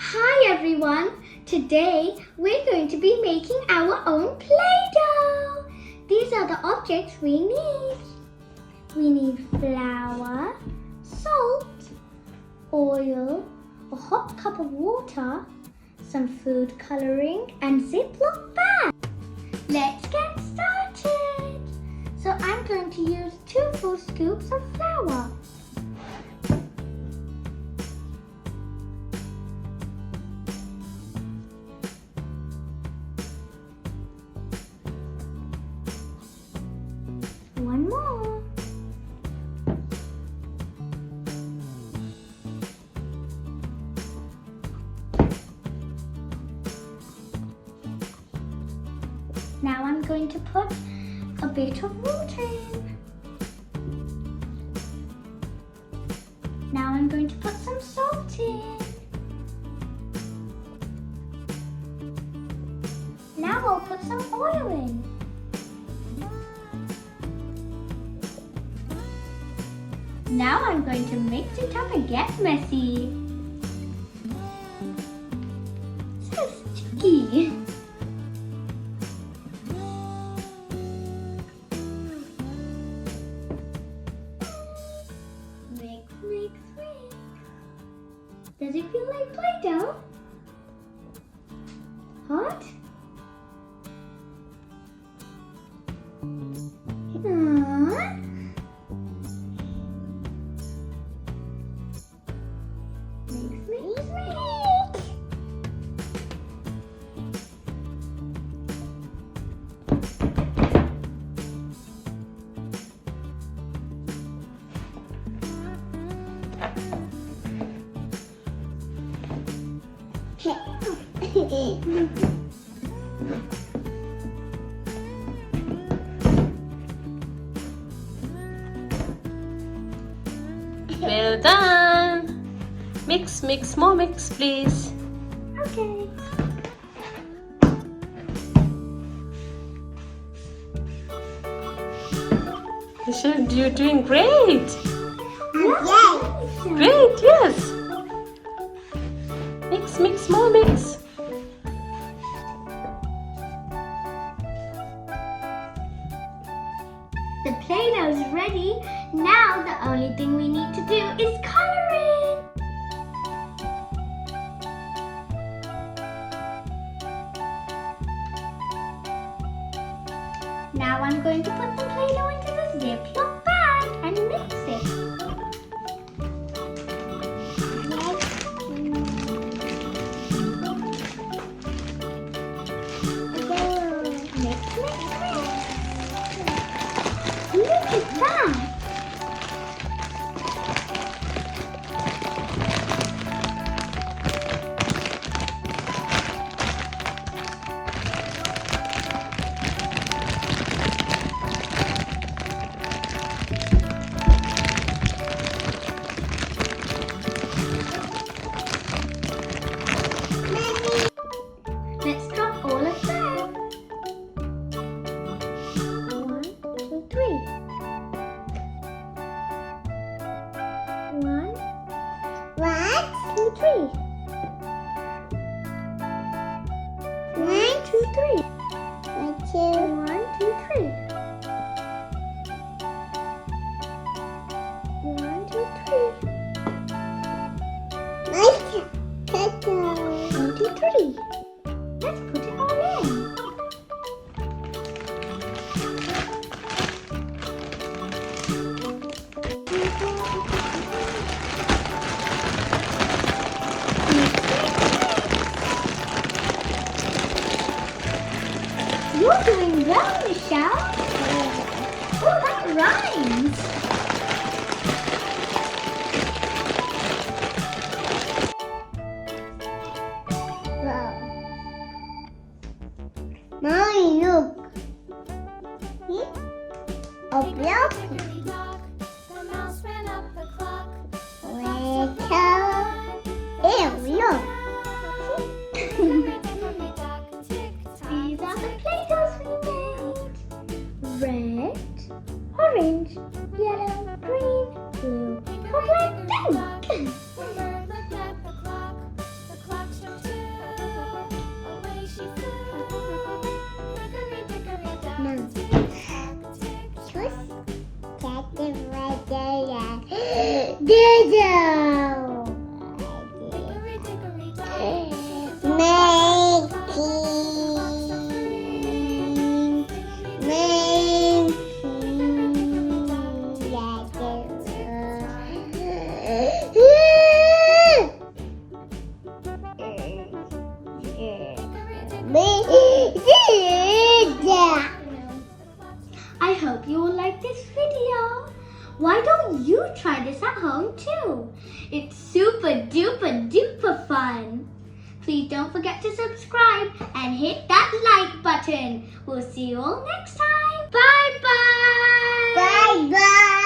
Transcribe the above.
Hi everyone! Today we're going to be making our own Play-Doh. These are the objects we need. We need flour, salt, oil, a hot cup of water, some food coloring and Ziploc bag. Let's get started. So I'm going to use 2 full scoops of flour. One more. Now I'm going to put a bit of water in. Now I'm going to put some salt in. Now I'll put some oil in. Now I'm going to mix it up and get messy. So sticky. Mix, mix, mix. Does it feel like Play-Doh? Hot? Aww. Mix, mix, mix. Well done! Mix, mix, more mix, please. Okay. Nichelle, you're doing great! Yay! Great, yes! Mix, mix, more mix. The Play-Doh is ready. Now the only thing we need to do is color it. Now I'm going to put the Play-Doh into the Ziploc bag and mix it. Mix, mix, mix. Look at that! Let's drop all of them. 1, 2, 3. 1, 2, 3. 1, 2, 3. 1, 2, 3. 1, 2, 3. 1, 2, 3. Let's put it all in. You're doing well, Nichelle. Oh, that rhymes. It's super duper duper fun. Please don't forget to subscribe and hit that like button. We'll see you all next time. Bye bye. Bye bye.